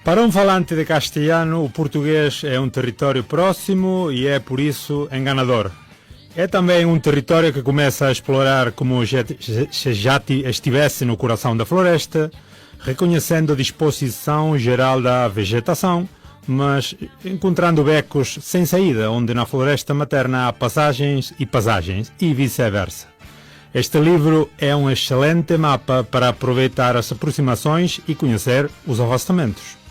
Para um falante de castelhano, o português é um território próximo e é, por isso, enganador. É também um território que começa a explorar como se já estivesse no coração da floresta, reconhecendo a disposição geral da vegetação, mas encontrando becos sem saída, onde na floresta materna há passagens e vice-versa. Este livro é um excelente mapa para aproveitar as aproximações e conhecer os afastamentos.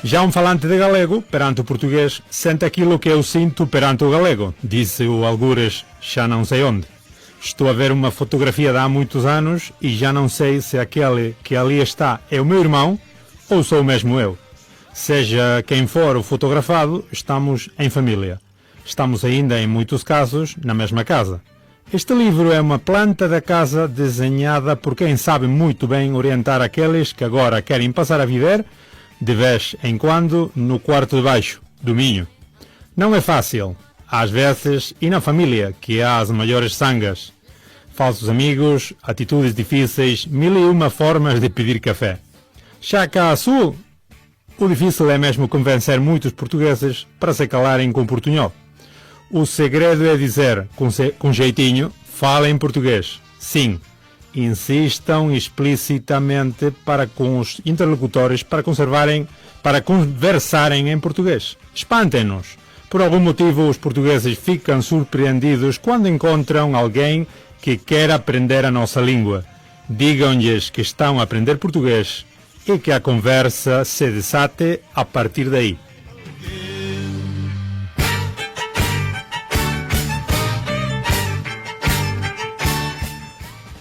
Já um falante de galego, perante o português, sente aquilo que eu sinto perante o galego, disse o algures já não sei onde. Estou a ver uma fotografia de há muitos anos e já não sei se aquele que ali está é o meu irmão ou sou mesmo eu. Seja quem for o fotografado, estamos em família. Estamos ainda, em muitos casos, na mesma casa. Este livro é uma planta da casa desenhada por quem sabe muito bem orientar aqueles que agora querem passar a viver de vez em quando no quarto de baixo, do Minho. Não é fácil, às vezes, e na família, que há as maiores sangas. Falsos amigos, atitudes difíceis, 1001 formas de pedir café. Já cá a sul, o difícil é mesmo convencer muitos portugueses para se calarem com portunhol. O segredo é dizer, com jeitinho, falem português. Sim. Insistam explicitamente para com os interlocutores para conversarem em português. Espantem-nos. Por algum motivo, os portugueses ficam surpreendidos quando encontram alguém que quer aprender a nossa língua. Digam-lhes que estão a aprender português e que a conversa se desate a partir daí.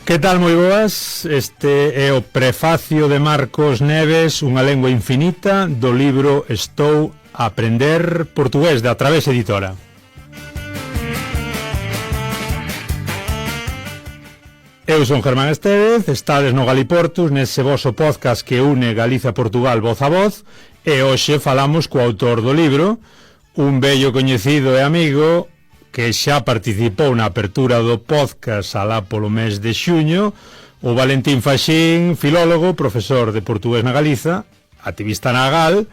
Que tal, moi boas? Este é o prefacio de Marcos Neves, Unha lengua infinita, do libro Estou a aprender portugués, de A Través Editora. Eu son Germán Estévez, estades no Galiportus, nese voso podcast que une Galicia e Portugal voz a voz, e hoxe falamos co autor do libro, un vello coñecido e amigo, que xa participou na apertura do podcast alá polo mes de xuño, o Valentín Faxín, filólogo, profesor de portugués na Galiza, activista na GAL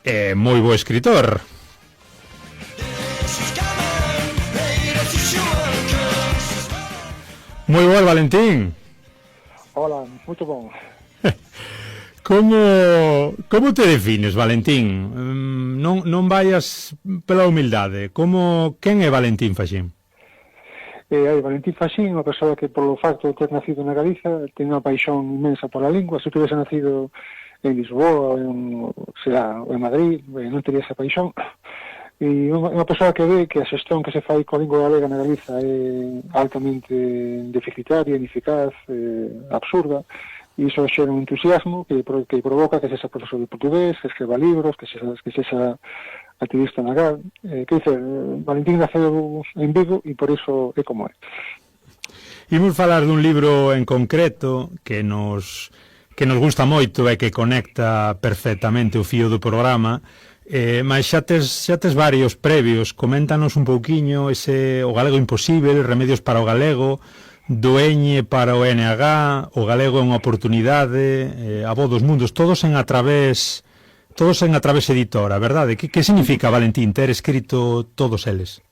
e moi bo escritor. Moi boa, Valentín. Hola, moito bom. Como te defines, Valentín? Non vayas pela humildade. Quen é Valentín Faxín? Valentín Faxín é unha persoa que, polo facto de ter nacido na Galiza, ten unha paixón inmensa pola lingua. Se tivese nacido en Lisboa, ou en Madrid, non teria esa paixón. E unha persoa que ve que a xestión que se fai coa lingua galega na Galiza é altamente deficitaria, ineficaz, absurda. E iso xera un entusiasmo que provoca que sexa profesor de portugués, que escriba libros, que sexa activista na GAL. Que dicer, Valentín naceu en Vigo e por iso é como é. Imos falar dun libro en concreto que nos gusta moito e que conecta perfectamente o fío do programa, mas xa tes varios previos. Coméntanos un pouquiño o galego imposible, remedios para o galego, Doeñe para o NH, o galego é unha oportunidade, a voz dos mundos, todos en a través editora, verdade? Que significa, Valentín, ter escrito todos eles?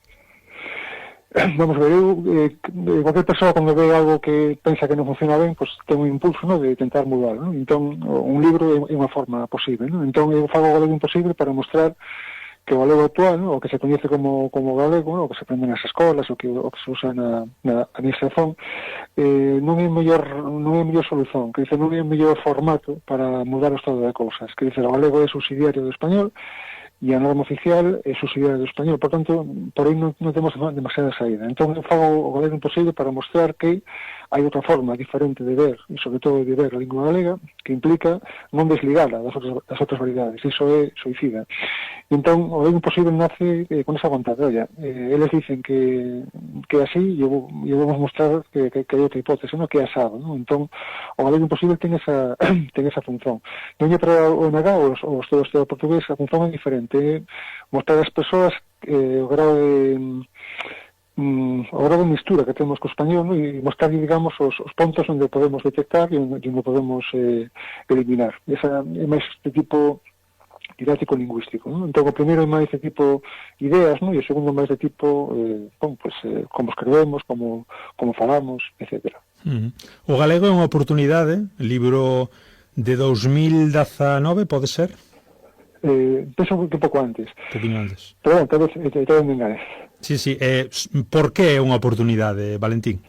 Vamos ver, cualquier persoa cando ve algo que pensa que non funciona ben, pues ten un impulso, ¿no?, de tentar mudar, ¿no? Entón, un libro é unha forma posible, ¿no? Entón, eu fago o galego imposible para mostrar que o galego actual, ¿no?, o que se coñece como galego, ¿no?, o que se aprende nas escolas, o que se usa na administración, non é mellor solución, que dice, non é mellor formato para mudar o estado de cousas, que dice, o galego é subsidiario do español e a norma oficial é subsidiaria do español, por tanto, por aí non temos demasiada saída. Entón, eu fago o galego imposible para mostrar que hai outra forma diferente de ver, e sobre todo de ver a lingua galega, que implica non desligala das outras variedades. Iso é suicida. Entón, o galego imposible nace con esa vontade. Olla, eles dicen que así, e vamos mostrar que hai outra hipótese, ¿no?, que é asado, ¿no? Entón, o galego imposible ten esa función. Non é para o NH ou os todo o portugués, a función é diferente. Mostrar ás persoas o grado o grado de mistura que temos co español, non? E mostrar, digamos, os pontos onde podemos detectar e onde podemos eliminar. Esa é máis de tipo didáctico lingüístico, non? Entón, o primeiro é máis de tipo ideas, non? E o segundo máis de tipo como escrevemos, como falamos, etc. O galego é unha oportunidade, libro de 2019, pode ser? Penso que un pouco antes. Un poquinho antes. Pero, bueno, tal vez me engane. Sí. Por que é unha oportunidade, Valentín?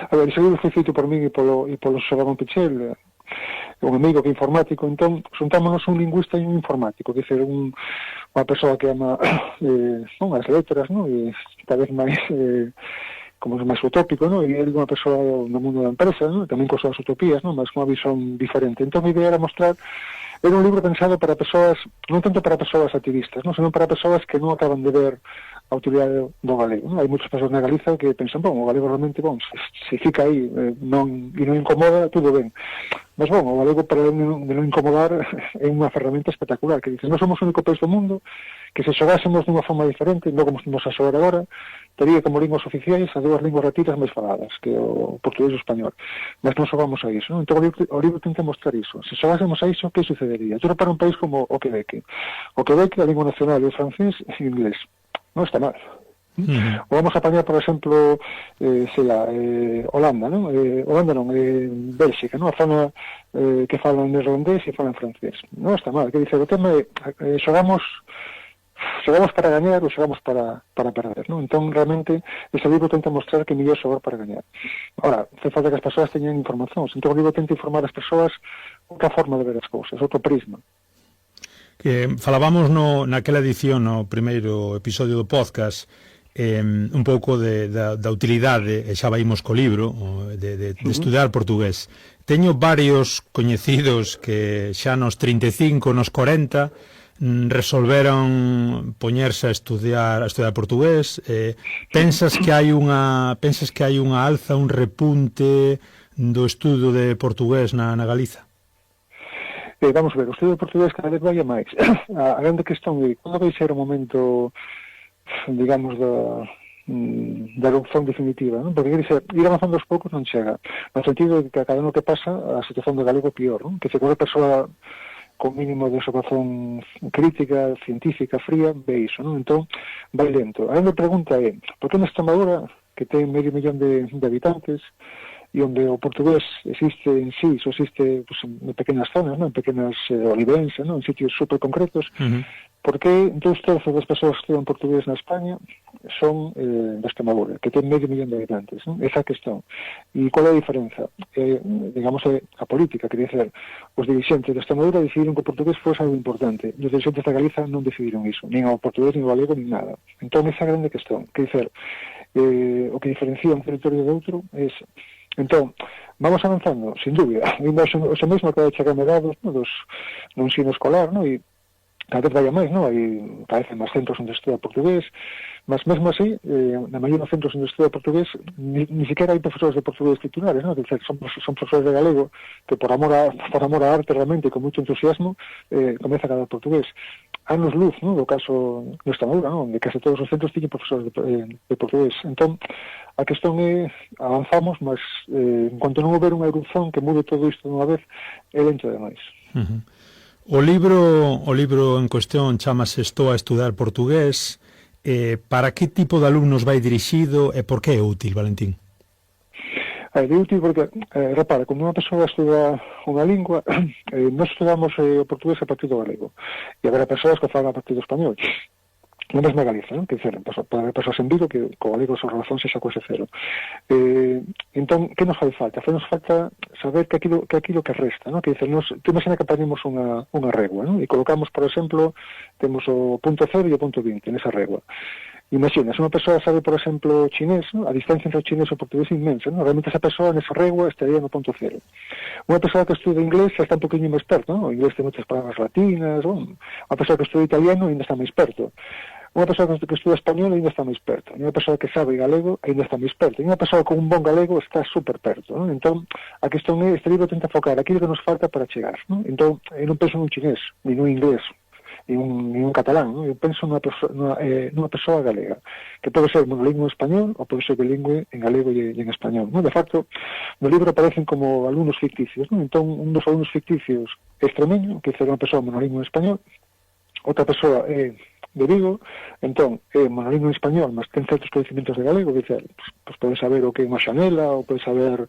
A ver, ese libro foi feito por min e polo Xosé Ramón Pichel, un amigo que é informático, entón xuntámonos un lingüista e un informático, que é unha persoa que ama as letras, non? E tal vez máis como máis utópico, non? E ele é unha persoa no mundo da empresa, non? Tamén con súas utopías, non? Mas con unha visión diferente. Entón a idea era mostrar, era un libro pensado para persoas, non tanto para persoas activistas, non? Senón para persoas que non acaban de ver a utilidade do galego, non? Hai moitas persoas na Galiza que pensan, o galego realmente, se fica aí e non incomoda, tudo ben. Mas, o galego, para de non incomodar, é unha ferramenta espectacular, que dices, non somos o único país do mundo que se xogásemos dunha forma diferente, non como estamos a xogar agora, teria como linguas oficiais as dúas linguas retiras máis faladas, que o portugués e o español. Mas non xogamos a iso, non? Entón o libro tenta mostrar iso. Se xogásemos a iso, que sucedería? Tú para un país como o Quebec. O Quebec, a lingua nacional é o francés e o inglés. Non está mal. O vamos a apañar, por exemplo, Holanda, non? Bélxica, non? A zona que falan neerlandés e falan francés. Non está mal. Que dice, o tema é xogamos para gañar ou xogamos para perder, non? Entón, realmente, ese libro tenta mostrar que é mellor xogar para gañar. Ahora, fai falta que as persoas teñan información. Entón, o libro tenta informar as persoas outra forma de ver as cousas, outro prisma. Que falábamos naquela edición, no primeiro episodio do podcast, un pouco da utilidade, e xa vaimos co libro, de estudar portugués. Teño varios coñecidos que xa nos 35, nos 40, resolveron poñerse a estudiar portugués. Pensas que hai unha alza, un repunte do estudo de portugués na Galiza? Vamos ver, o estudo de portugués cada vez vai a máis. A grande questão é cando vai ser o momento, digamos, da erupción definitiva, non? Porque ir avanzando aos poucos non chega, no sentido de que a cada ano que pasa a situación do galego é pior, non? Que se qualquer persoa con mínimo de observación crítica, científica, fría, ve iso, non? Entón, vai lento. A grande pregunta é, por que na Extremadura, que ten 500.000 de habitantes, e onde o portugués existe en sí, só existe en pequenas zonas, non? En pequenas olivensas, non? En sitios super concretos, porque 2/3 das persoas que estudan portugués na España son da Extremadura, que ten 500.000 de habitantes, non? Esa questão. E qual é a diferenza? Digamos, a política, que dizer, os dirigentes da Extremadura decidiron que o portugués fose algo importante, e os dirigentes da Galiza non decidiron iso, nin ao portugués, nin ao galego, nin nada. Entón, esa grande questão, que dizer, o que diferencia un territorio de outro é ese. Entón, vamos avanzando, sin dúbida. O mesmo acaba de chegar dados, no ensino escolar, no? E cada vez vai a máis, no? Hai, parecen máis centros onde estuda portugués, mas mesmo así, na maioría dos centros onde estuda portugués, ni siquiera hai profesores de portugués titulares, no? Dicer, son profesores de galego que por amor a arte realmente, con moito entusiasmo, comeza a dar portugués. Anos luz, no? Do caso de Extremadura, no? Onde case todos os centros tiñen profesores de portugués. Entón, a questón é, avanzamos, mas en cuanto non houber unha erupción que mude todo isto dunha vez, é lento demais. O libro en cuestión chamase Estou a estudar portugués. Para que tipo de alumnos vai dirixido e por que é útil, Valentín? É útil porque, repara, cando unha persoa estuda unha lingua, nós estudamos o portugués a partir do galego, e haberá persoas que falan a partir do español. Non mesmo Galiza, non? Que dizer, pode haber persoas en Vigo que co galego a súa relación sexa coase cero. Entón, que nos fai falta? Nos falta saber que aquilo que resta, non? Que dicer, tú imagina que apañemos unha regua, non? E colocamos, por exemplo, temos o punto 0 e o punto 20 nesa regua. Imagina, se unha persoa sabe, por exemplo, chinés, ¿no? A distancia entre o chinés e o portugués é inmensa, ¿no? Realmente esa persoa nesa regua estaría no punto 0. Unha persoa que estuda inglés xa está un poquinho máis perto, ¿no? O inglés ten moitas palabras latinas, ¿no? Unha persoa que estuda italiano ainda está máis perto. Unha persoa que estuda español ainda está máis perto. E unha persoa que sabe galego ainda está máis perto. E unha persoa con un bon galego está super perto, ¿no? Entón, a questão é, este libro tenta focar aquilo que nos falta para chegar, ¿no? Entón, eu non penso nun chinés, ni nun inglés. un catalán, non? Eu penso nunha persoa galega, que pode ser monolingüe en español ou pode ser bilingüe en galego e en español, non? De facto, no libro aparecen como alumnos ficticios, non? Entón, un dos alumnos ficticios é extremeño, que é unha persoa monolingüe en español, outra persoa é de Vigo, entón, é monolingüe en español, mas ten certos conhecimentos de galego, que dice, pues pode saber o que é unha xanela, ou pode saber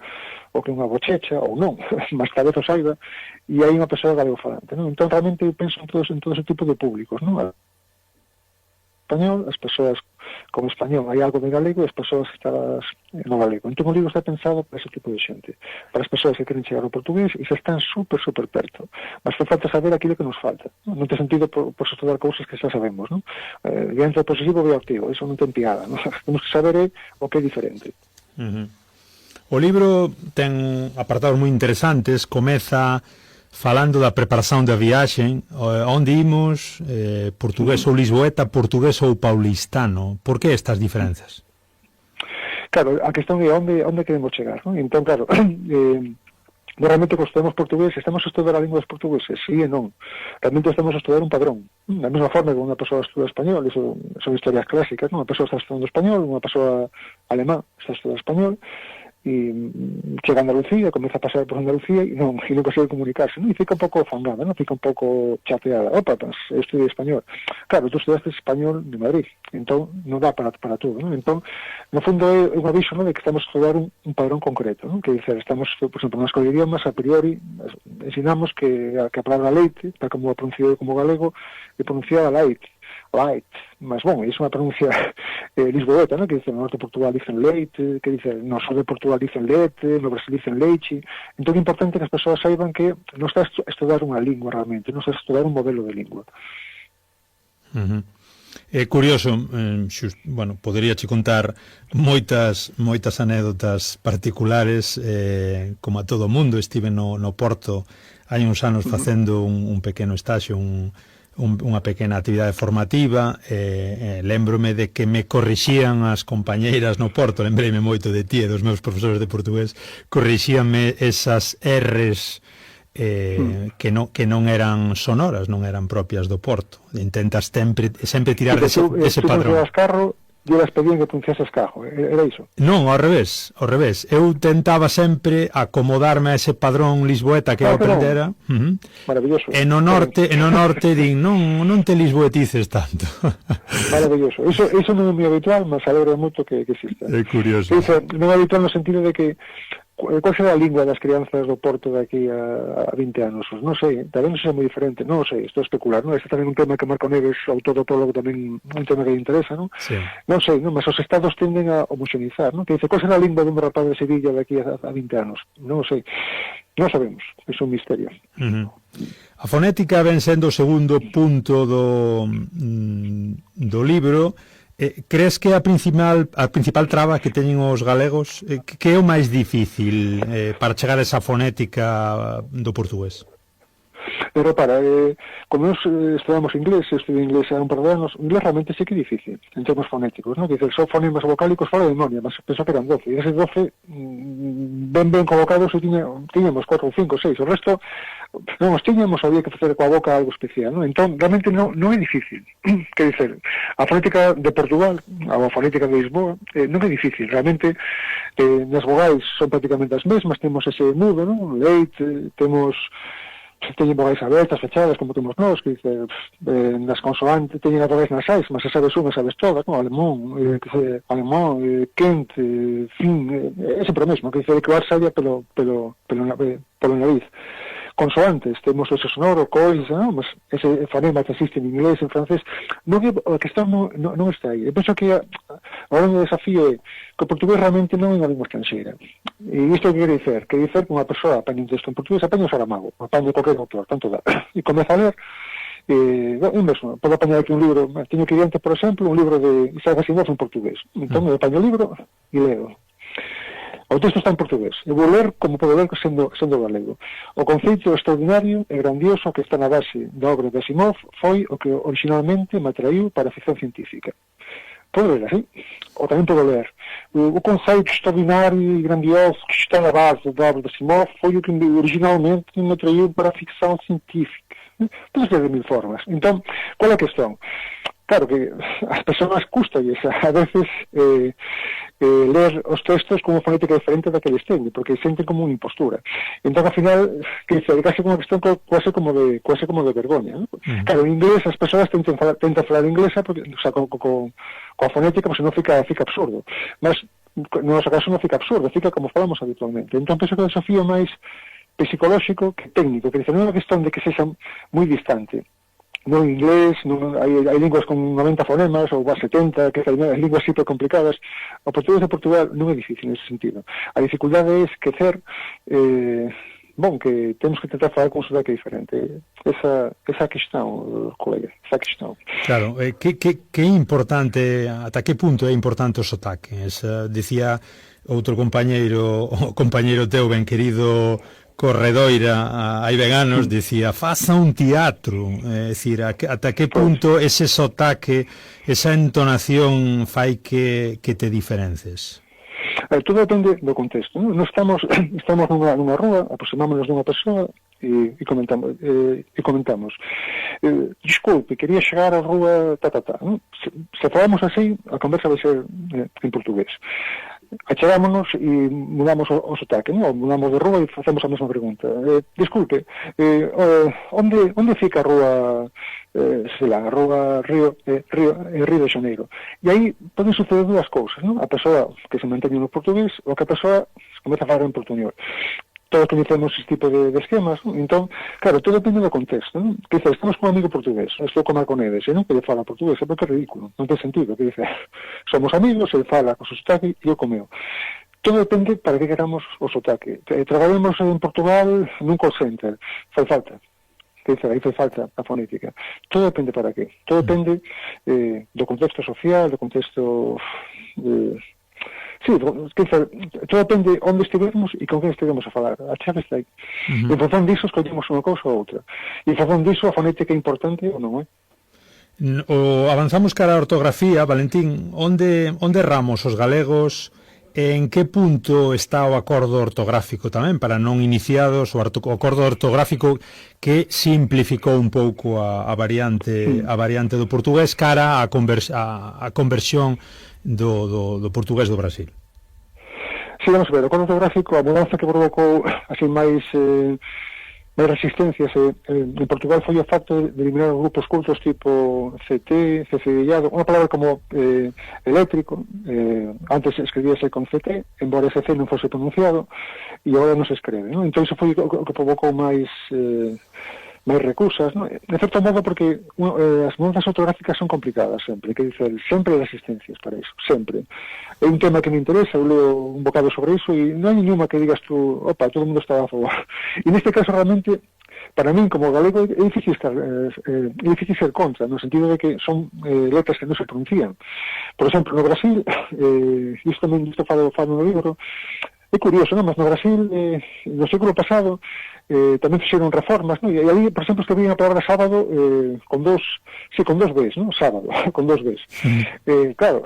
o que é unha bochecha, ou non, mas tal vez o saiba, e hai unha persoa galego falante, non? Entón, realmente, eu penso en todo ese tipo de públicos, non? Español, as persoas como español hai algo de galego e as persoas estadas no galego. Entón o libro está pensado para ese tipo de xente, para as persoas que queren chegar ao portugués e se están super perto. Mas fai falta saber aquilo que nos falta. Non ten sentido por estudar cousas que xa sabemos, non? Diante do positivo ve o activo, eso non ten piada, non? Temos que saber o que é diferente. O libro ten apartados moi interesantes, comeza falando da preparación da viaxe, onde imos, portugués ou lisboeta, portugués ou paulistano. Por que estas diferenzas? Claro, a questón é onde queremos chegar, non? Entón, claro, normalmente cando estudamos portugués, estamos a estudar a lingua dos portugueses, sí e non. Realmente estamos a estudar un padrón. Da mesma forma que unha persoa estuda español, eso son historias clásicas, non? Unha persoa está estudando español, unha persoa alemá está estudando español, e chega a Andalucía, comeza a pasar por Andalucía e non consigue comunicarse, non? E fica un pouco fangada, non? Fica un pouco chateada. Opa, pues, eu estudiei español. Claro, tú estudaste español de Madrid, entón non dá para todo, non? Entón, no fondo é un aviso, non? De que estamos a estudar un padrón concreto, non? Que dicer, estamos, por exemplo, na escola de idiomas, a priori, ensinamos que a palabra leite, tal como a pronunciei como galego, é pronunciada light, mas bon, é unha pronuncia lisboeta, ¿no? Que dice, no norte de Portugal dicen leite, que dice, no sur de Portugal dicen leite, no Brasil dicen leiche. Entón é importante que as persoas saiban que non está a estudar unha lingua realmente, non está a estudar un modelo de lingua. É curioso, bueno, poderíache contar moitas anécdotas particulares, como a todo o mundo. Estive no Porto hai uns anos facendo un pequeno estaxo, unha pequena actividade formativa, lembrome de que me corrixían as compañeiras no Porto, lembreime moito de ti e dos meus profesores de portugués, corrixíanme esas R's que non eran sonoras, non eran propias do Porto. Intentas sempre tirar ese padrón. Llevas pedían que pronunciases cajo, era iso? Non, ao revés. Eu tentaba sempre acomodarme a ese padrón lisboeta que eu aprendera. Maravilloso. E no norte din, non te lisboetices tanto. Maravilloso. Eso non é moi habitual, mas alegro moito que exista. É curioso. Non é habitual no sentido de que qual será a lingua das crianzas do Porto daqui a 20 anos? Non sei, tamén non sei moi diferente, non sei, estou a especular, non? Este tamén un tema que Marco Neves, autor do prólogo, tamén un tema que lle interesa, non? Sí. Non sei, non? Mas os estados tenden a homogeneizar, non? Que dice, qual será a lingua dun rapaz de Sevilla daqui a 20 anos? Non sei, non sabemos, é un misterio. A fonética ven sendo o segundo punto do libro. Crees que a principal traba que teñen os galegos, que é o máis difícil para chegar a esa fonética do portugués? Pero como nos estudamos inglés, estudié inglés há un par de anos, inglés realmente sí que é difícil, en termos fonéticos, non? Dice, son fonemas vocálicos fora de memoria, mas penso que eran 12, e eses 12 ben colocados e tiñamos 4 ou 5 ou 6, o resto non os tiñamos, había que facer coa boca algo especial, non? Entón, realmente non é difícil, que dicer, a fonética de Portugal, a fonética de Lisboa, non é difícil, realmente nas vogais son prácticamente as mesmas, temos ese mudo, non? Leite, temos teñen vogais abertas, fechadas, como temos nós, que dice, nas consoantes teñen as vogais nasais, mas se sabes unha, sabes todas, como alemán, quente, fin, é sempre o mesmo, que dice, que o ar saia polo nariz. Consoantes, temos ese sonoro, coisa, non? Mas ese fonema que existe en inglés, en francés, a questón non está aí. Eu penso que o grande desafío é que o portugués realmente non é unha lingua estranxeira. E isto que quere dicer? Que dicer que unha persoa apaña un texto en portugués, apaña o Saramago, apaña qualquer autor, tanto dá. E comeza a ler, un mesmo, podo apañar aquí un libro, teño que diante, por exemplo, un libro de Isaac Asimov en portugués. Entón, eu apaño o libro e leo. O texto está en portugués. Eu vou ler como podo ler sendo galego. O conceito extraordinario e grandioso que está na base da obra de Asimov foi o que originalmente me atraiu para a ficción científica. Podo ler así? Ou tamén podo ler. O conceito extraordinario e grandioso que está na base da obra de Asimov foi o que originalmente me atraiu para a ficção científica. Podes ler de mil formas. Entón, qual é a questão? Claro que as persoas custalles a veces ler os textos con unha fonética diferente da que eles teñen, porque senten como unha impostura. Entón, ao final, que dice, case como unha questão quase como de vergoña, ¿no? Claro, en inglés as persoas tentan falar inglesa, porque, o sea, coa fonética, pues, non fica absurdo. Mas, no noso caso, non fica absurdo, fica como falamos habitualmente. Entón, penso que o desafío máis psicolóxico que técnico, que dice, non é unha questão de que sexa moi distante. No inglés, hai linguas con 90 fonemas ou 70, que hai linguas super complicadas. O portugués de Portugal non é difícil nesse sentido. A dificultade é esquecer que temos que tentar falar con un sotaque diferente. Esa questão, colega, esa questão. Claro, que importante, ata que punto é importante o sotaque? Dicía outro compañeiro teu ben querido Corredoira, hai veganos, dicía, faza un teatro, é dicir, ata que punto ese sotaque, esa entonación fai que te diferences? Todo depende do contexto, non? Nós estamos nunha rúa, aproximámonos dunha persoa e comentamos, disculpe, quería chegar á rúa non? Se falamos así, a conversa vai ser en portugués. Achegámonos e mudamos o sotaque, non? Mudamos de rúa e facemos a mesma pregunta. Disculpe, onde fica a rúa, a rúa Río de Xaneiro? E aí poden suceder dúas cousas, non? A persoa que se mantén no portugués ou que a persoa comeza a falar en portuñol. Todos conhecemos ese tipo de esquemas, non? Entón, claro, todo depende do contexto, non? Que dice, estamos con un amigo portugués, estou con Marco Neves, e non que fala portugués, é porque é ridículo, non ten sentido, que dice, somos amigos, ele fala con su sotaque e eu co meu. Todo depende para que queramos o sotaque. Traballamos en Portugal nun call center, fai falta. Que dice, aí fai falta a fonética. Todo depende para que. Todo depende do contexto social, do contexto... Sí, todo depende onde estivermos e con quen estivermos a falar. A chave está aí. E en función disso escollemos unha cousa ou outra. E en función disso a fonética é importante ou non é? Avanzamos cara a ortografía, Valentín. Onde erramos os galegos? En que punto está o acordo ortográfico tamén, para non iniciados, o acordo ortográfico que simplificou un pouco a variante do portugués cara a conversión do portugués do Brasil? Sí, vamos a ver, o acordo ortográfico, a mudanza que provocou así máis resistencias en Portugal foi o facto de eliminar os grupos cultos tipo CT, CCillado, unha palabra como eléctrico, antes escribíase con CT, embora ese C non fose pronunciado, e agora non se escreve, non? Entón iso foi o que provocou máis recusas, non? De certo modo porque as mudanzas ortográficas son complicadas sempre, que dicer, sempre hai resistencias para iso, sempre. É un tema que me interesa, eu leo un bocado sobre iso e non hai nenhuma que digas tú, opa, todo o mundo está a favor. E neste caso realmente, para min como galego é difícil ser contra, no sentido de que son letras que non se pronuncian. Por exemplo, no Brasil, isto falo no libro, é curioso, non? Mas no Brasil, no século pasado, tamén fixeron reformas, non? E ali, por exemplo, escribían a palabra sábado con dos Bs, non? Sábado, con dos Bs. Claro,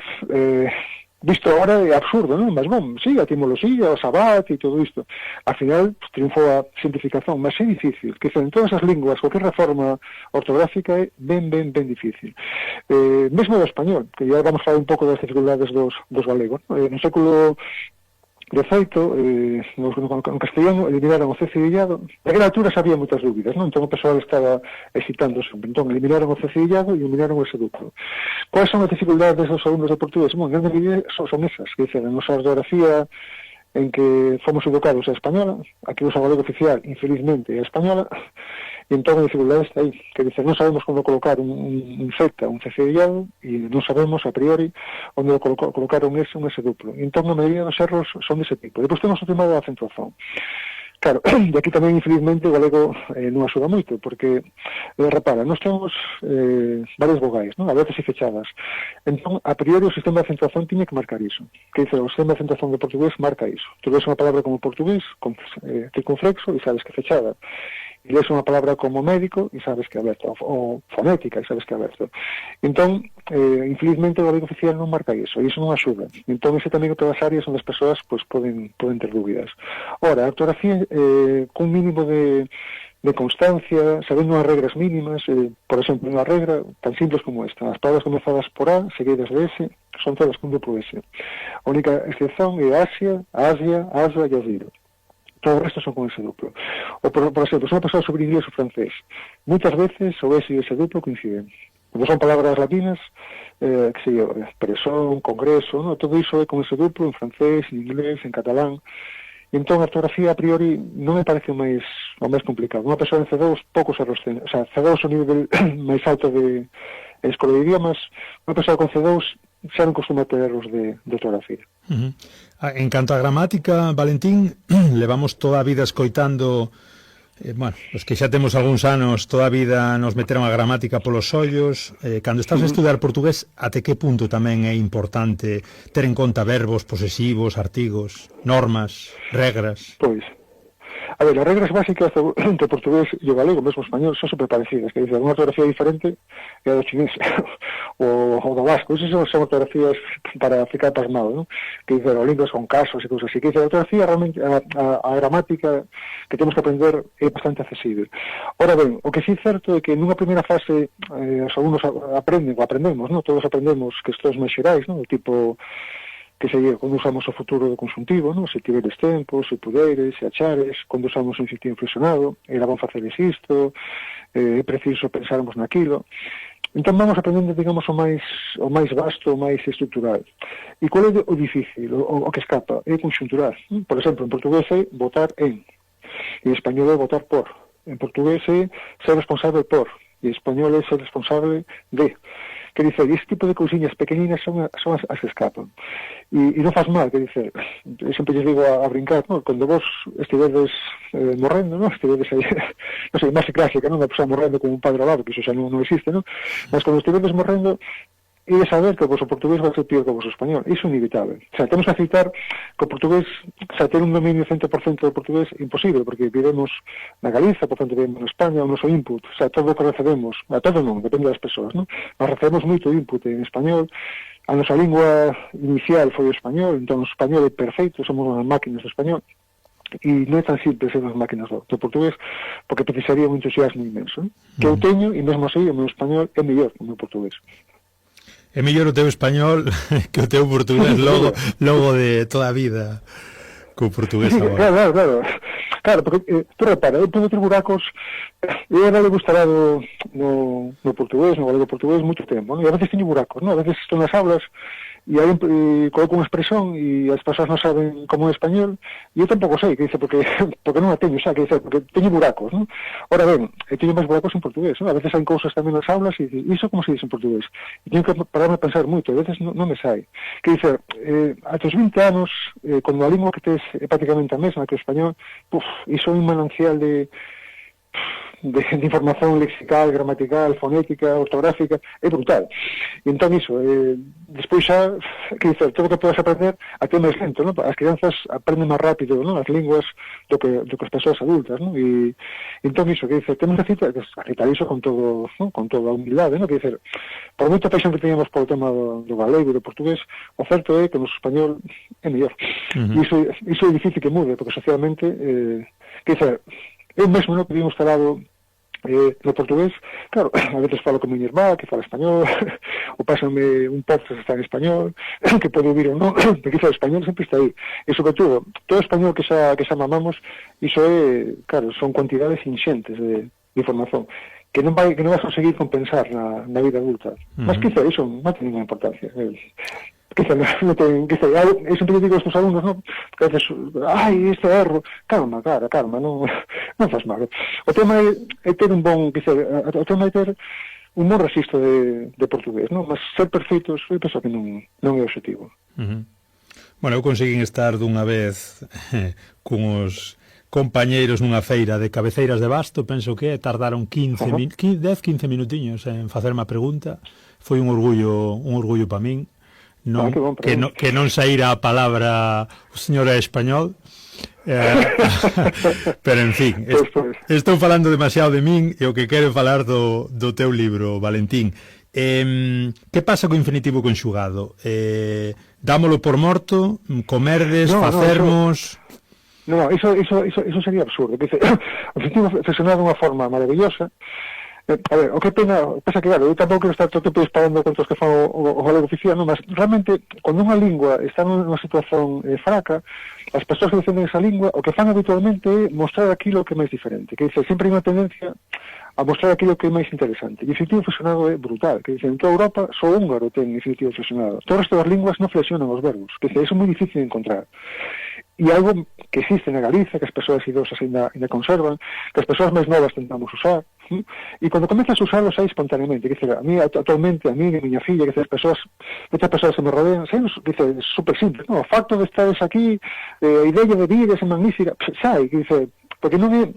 visto agora é absurdo, non? Mas, sí, a etimoloxía, o sabat e todo isto. Al final, triunfou a simplificación, mas é difícil. Que en todas as linguas, qualquer reforma ortográfica é ben difícil. Mesmo do español, que ya vamos a falar un pouco das dificultades dos galegos. No século XVIII, no castellano, eliminaron o C cedillado. Naquela altura xa había moitas dúbidas, non? Entón o persoal estaba hesitándose. Entón, eliminaron o C cedillado e eliminaron o S duplo. Quais son as dificultades dos alumnos de portugués? En grande medida son esas, que dicen, a nosa ortografía en que fomos educados a española, aquí usa o galego oficial, infelizmente, a española, e entón a dificultade está aí, que dice, non sabemos como colocar un Z, un C cedillado, e non sabemos a priori onde colocar un S duplo. E entón a maioría dos erros son dese tipo. Depois temos o tema da acentuación. Claro, e aquí tamén, infelizmente, o galego non axuda moito, porque, repara, nós temos varias vogais, non? Abertas e fechadas. Entón, a priori, o sistema de acentuación tiña que marcar iso. Que dice, o sistema de acentuación de portugués marca iso. Tu ves unha palabra como portugués, circunflexo, e sabes que é fechada. E lees unha palabra como médico e sabes que é aberto, ou fonética e sabes que é aberto. Entón, infelizmente o galego oficial non marca iso, e iso non axuda. Entón, ese tamén é outras áreas onde as persoas poden ter dúbidas. Ora, a ortografía, cun mínimo de de constancia, sabendo as regras mínimas, por exemplo, unha regra tan simples como esta: as palabras comezadas por A, seguidas de S, son todas con duplo S. A única excepción é Asia, Asia, Asa e Asilo. Todo o resto son con ese duplo. O por exemplo, se unha pasada sobre inglés ou francés, moitas veces o S e ese duplo coinciden. Como son palabras latinas, que sei eu, expresión, congreso, ¿no? Todo iso é con ese duplo en francés, en inglés, en catalán. E entón a ortografía a priori non me parece o máis complicado. Unha persoa en C2 poucos erros ten. O sea, C2 é o nivel máis alto de escola de idiomas. Unha persoa con C2 xa non costuma ter erros de ortografía. En canto a gramática, Valentín, levamos toda a vida escoitando, bueno, os que xa temos algúns anos, toda a vida nos meteron a gramática polos ollos. Cando estás a estudar portugués, até que punto tamén é importante ter en conta verbos, posesivos, artigos, normas, regras? Pois, a ver, as regras básicas entre o portugués e o galego, mesmo o español, son super parecidas, que dice, unha ortografía diferente é a do chinés o do vasco. Esas son ortografías para ficar pasmado, ¿no? Que dice, o linguas con casos e cousas así. Que dice, a ortografía realmente, a gramática que temos que aprender é bastante accesible. Ora ben, o que sí é certo é que nunha primeira fase os alumnos aprendemos, ¿no? Todos aprendemos que estos máis xerais, ¿no? O tipo, que sería cando usamos o futuro do consuntivo, ¿no? Se tiveres tempo, se puderes, se achares, cando usamos un infinitiva inflexionado, era bon faceres isto, é preciso pensarmos naquilo. Entón vamos aprendendo, digamos, o máis vasto, o máis estructural. E qual é o difícil, o que escapa? É conxuntural. Por exemplo, en portugués é votar en español é votar por. En portugués é ser responsable por, e en español é ser responsable de. Que dicer, este tipo de cousiñas pequeninas son as que escapan. E non faz mal, que dicer, eu sempre lles digo a brincar, ¿no? Cando vos estivedes morrendo, ¿no? Estivedes aí, non sei, máis clásica, ¿no? Unha persoa morrendo con un padre ao lado, que iso xa non existe, ¿no? Mas cando estivedes morrendo, e de saber que o vosso portugués vai ser pior que o vosso español. Iso é inevitable. O sea, temos que aceitar que o portugués, o sea, ter un dominio 100% do portugués é imposible, porque vivemos na Galiza, por tanto vivemos na España, o noso input, o sea, todo o que recebemos, a todo non, depende das persoas, ¿no? Mas recebemos moito input en español, a nosa lingua inicial foi o español, entón o español é perfeito, somos unhas máquinas do español, e non é tan simple ser unhas máquinas do portugués, porque precisaría un entusiasmo inmenso, ¿no? Que eu teño, e mesmo así o meu español é mellor que o meu portugués. É mellor o teu español que o teu portugués logo de toda a vida co portugués agora. Claro, porque tú repara, eu podo ter buracos, eu era degustarado no portugués, no galego portugués, moito tempo, ¿no? E a veces teño buracos, ¿no? A veces estou nas aulas e aí coloco unha expresión e as persoas non saben como é español, e eu tampouco sei, que dice, porque non a teño, xa, que dice, porque teño buracos, ¿no? Ora ben, teño máis buracos en portugués, ¿no? A veces hai cousas tamén nas aulas e iso como se dice en portugués, e teño que pararme a pensar moito, a veces non me sai, que dice, a tos 20 anos, cando a lingua que tes é prácticamente a mesma que o español, iso é un manancial de información lexical, gramatical, fonética, ortográfica, é brutal. E entón iso, despois xa, que dicer, todo o que podes aprender até máis lento, ¿no? As crianzas aprenden máis rápido, ¿no? As linguas do que as persoas adultas, ¿no? E entón iso, que dicer, temos que aceitar iso con todo, ¿no? Con toda a humildade, ¿no? Que dicer, por moita paixón que teníamos polo tema do galego e do portugués, o certo é que o noso español é mellor. E iso é difícil que mude, porque socialmente, que dicer, eu mesmo, no, que vivo instalado no portugués, claro, a veces falo con mi irmá, que fala español, ou pásame un podcast que está en español, que pode ouvir ou non, porque o español sempre está aí. E sobre todo o español que xa mamamos, iso é, claro, son cuantidades inxentes de información que non vas a conseguir compensar na vida adulta. Mas quizá iso non ten ninguna importancia. Quizá non ten, eu sempre digo a estos alumnos, ¿no? Que a veces, isto é erro, calma, non faz mal. O tema é ter un bon, o tema é ter un bon registro de portugués, non? Mas ser perfeitos, eu penso que non é o objetivo. Bueno, eu conseguín estar dunha vez con os compañeiros nunha feira de cabeceiras de basto, penso que tardaron 10-15 minutiños en facerme a pregunta. Foi un orgullo para min. Que non saíra a palabra o señor é español, pero en fin, estou falando demasiado de min e o que quero falar do teu libro, Valentín. Que pasa co infinitivo conxugado? Dámolo por morto? Comerdes? Facermos? No, eso sería absurdo. Dice, o efectivo fusionado de unha forma maravillosa. A ver, o que pena que, claro, eu tampouco quero estar todo o tempo disparando contra os que fan o galego oficial, non? Mas realmente, cando unha lingua está nunha situación fraca, as persoas que defenden esa lingua, o que fan habitualmente é mostrar aquilo que é máis diferente, que dice, sempre hai unha tendencia a mostrar aquilo que é máis interesante. E o infinitivo flexionado é brutal, que dice, en toda Europa só húngaro ten infinitivo flexionado. Todo o resto das linguas non flexionan os verbos, que dice, eso é moi difícil de encontrar. E algo que existe na Galiza, que as persoas idosas ainda conservan, que as persoas máis novas tentamos usar, e cando comezas a usarlos aí espontaneamente, que dice, a mí actualmente, a mí e a miña filla, que dice, muchas persoas que me rodean, dice, super simple, no? O facto de estares aquí, a ideia de vida é magnífica, sai, que dice, porque non é,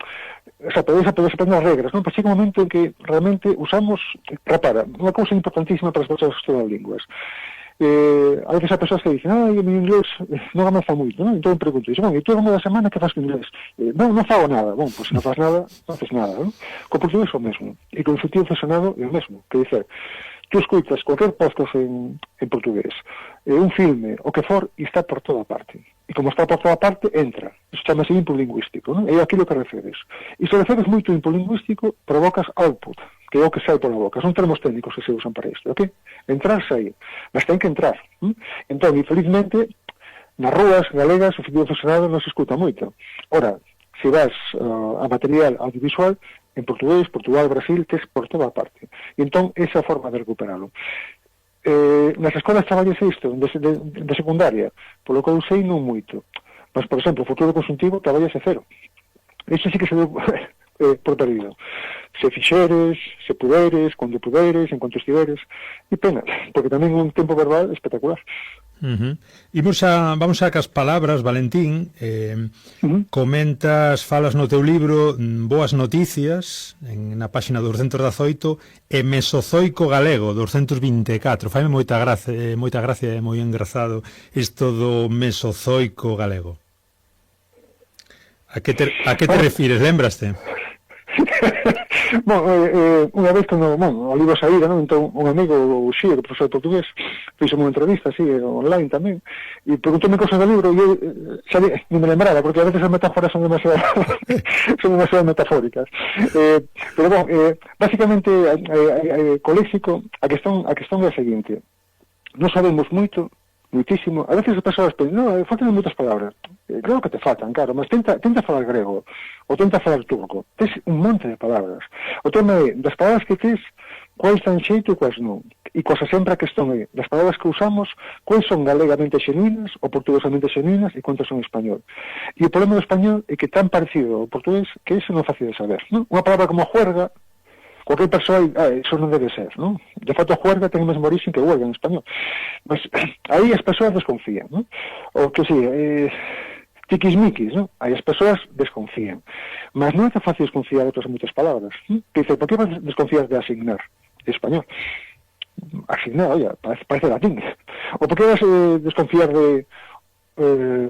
o sea, podes aprender as regras, non? Pero chega un momento en que realmente usamos, repara, unha cousa importantísima para as persoas que estudan línguas. A veces hai persoas que dicen, o meu inglés non avanza moito, non? Entón pregunto, e tú unha da semana que faz con inglés? Non fago nada. Bom, pois se non faz nada, non faz nada, non? Co portugués é o mesmo, e co infinitivo flexionado é o mesmo, que dizer, tú escuitas cualquier podcast en portugués, un filme, o que for, e está por toda parte. E como está por toda parte, entra. Iso chamase input lingüístico, non? É aquilo que referes. E se referes moito input lingüístico, provocas output, que é o que sai pola boca. Son termos técnicos que se usan para isto, ok? Entrar, sair. Mas ten que entrar. Entón, infelizmente, nas rúas galegas, o infinitivo flexionado non se escuta moito. Ora, se vas a material audiovisual, en portugués, Portugal, Brasil, tes por toda parte. E entón, esa é a forma de recuperalo. Nas escolas traballase isto, de secundaria, polo que eu sei non moito. Mas, por exemplo, o futuro consultivo traballase cero. Iso sí que se deu por perdido. Se fixeres, se puderes, cando puderes, en cuanto estiveres, e pena, porque tamén un tempo verbal espectacular. Vamos a cas palabras, Valentín. Comentas, falas no teu libro Boas Noticias, na páxina 218, e Mesozoico Galego, 224. Faime moita gracia e moi engrazado isto do Mesozoico Galego. A que te refires, lembraste? Unha vez cando o libro saíra, non? Entón un amigo, o Xío, o profesor de portugués, fixo unha entrevista así, online tamén, e preguntóme cosas do libro e eu non me lembraba, porque a veces as metáforas son demasiado metafóricas, pero básicamente co léxico a questón é a seguinte: non sabemos moitísimo. A veces as persoas pensan, faltan moitas palabras. Claro que te faltan, claro, mas tenta falar grego, ou tenta falar turco. Tes un monte de palabras. O tema é, das palabras que tes, quais dan xeito e quais non. E cosa sempre a questón é, das palabras que usamos, quais son galegamente xenuínas ou portuguesamente xenuínas e quantas son en español. E o problema do español é que tan parecido ao portugués que iso non é fácil de saber, non? Unha palabra como juerga, cualquier persoa, eso non debe ser, non? De facto, juerga ten o mesmo origen que huelga en español. Mas aí as persoas desconfían, non? O que si, tiquismiquis, non? Aí as persoas desconfían. Mas non é tan fácil desconfiar de outras moitas palabras. Dice, por que vas desconfiar de asignar? En español. Asignar, oye, parece latín. O por que vas desconfiar de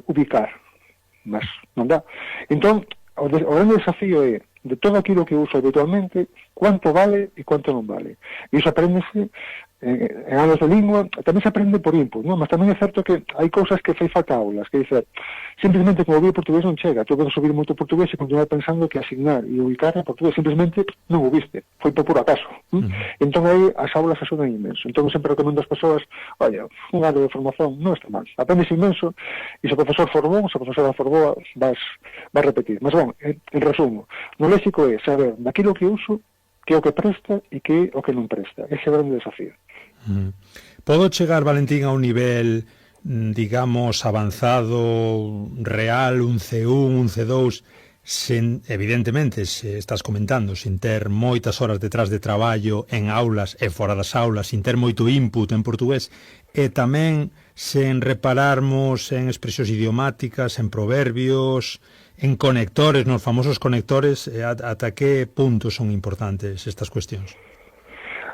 ubicar? Mas non dá. Entón, o grande desafío é, de todo aquilo que uso habitualmente, cuánto vale e cuánto non vale. E iso aprendese en anos de lingua, tamén se aprende por input, non? Mas tamén é certo que hai cousas que fai falta aulas, que dice, simplemente como o portugués non chega, tú podes subir moito portugués e continuar pensando que asignar e ubicar en portugués simplemente non o viste, foi por puro acaso. Entón aí as aulas axudan inmenso. Entón sempre recomendo ás persoas, olha, un ano de formación non está mal, aprendes inmenso, e se o profesor for bon, se a profesora for boa, vas repetir. Mas bon, en resumo, no léxico é saber daquilo que uso, que é o que presta e que é o que non presta. Ese é o grande desafío. Podo chegar, Valentín, a un nivel, digamos, avanzado, real, un C1, un C2, sen, evidentemente, se estás comentando, sin ter moitas horas detrás de traballo en aulas e fora das aulas, sin ter moito input en portugués, e tamén sen repararmos en expresións idiomáticas, en proverbios, en conectores, nos famosos conectores, ata que punto son importantes estas cuestións?